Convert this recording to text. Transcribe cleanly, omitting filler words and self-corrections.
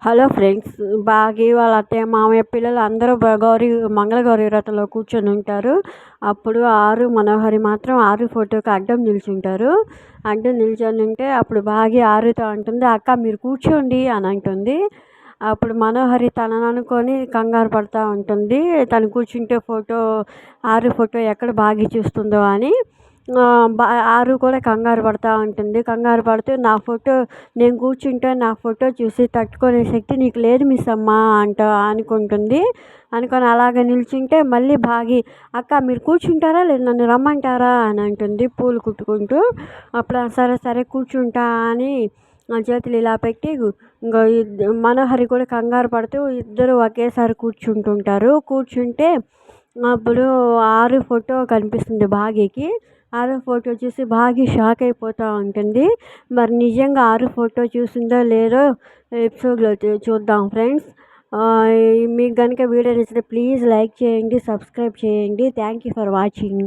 Hello friends, బాగి వాళ్ళ అత్తయ్య మామయ్య పిల్లలు అందరూ గౌరీ మంగళగౌరి వ్రతంలో కూర్చొని ఉంటారు. అప్పుడు ఆరు మనోహరి మాత్రం ఆరు ఫోటోకి అడ్డం నిల్చుంటారు. అడ్డం నిల్చొని ఉంటే అప్పుడు బాగి ఆరుతో అంటుంది, అక్క మీరు కూర్చోండి అని అంటుంది. అప్పుడు మనోహరి తనని అనుకొని కంగారు పడుతూ ఉంటుంది. తను కూర్చుంటే ఆరు ఫోటో ఎక్కడ బాగి చూస్తుందో అని. ఆరు కూడా కంగారు పడుతూ ఉంటుంది. కంగారు పడుతూ నేను కూర్చుంటే నా ఫోటో చూసి తట్టుకునే శక్తి నీకు లేదు మిస్ అమ్మ అనుకుంటుంది. అనుకొని అలాగే నిల్చుంటే మళ్ళీ బాగి, అక్క మీరు కూర్చుంటారా లేదు నన్ను రమ్మంటారా అని అంటుంది పూలు కుట్టుకుంటూ. అప్పుడు సరే సరే కూర్చుంటా అని చేతులు ఇలా పెట్టి ఇంకో మనోహరి కూడా కంగారు పడుతూ ఇద్దరు ఒకేసారి కూర్చుంటే అప్పుడు ఆరు ఫోటో కనిపిస్తుంది బాగీకి. ఆరు ఫోటో చూసి బాగా షాక్ అయిపోతూ ఉంటుంది. మరి నిజంగా ఆరు ఫోటో చూసిందో లేదో ఎపిసోడ్లో చూద్దాం ఫ్రెండ్స్. మీకు కనుక వీడియో నచ్చితే ప్లీజ్ లైక్ చేయండి, సబ్స్క్రైబ్ చేయండి. Thank you for watching.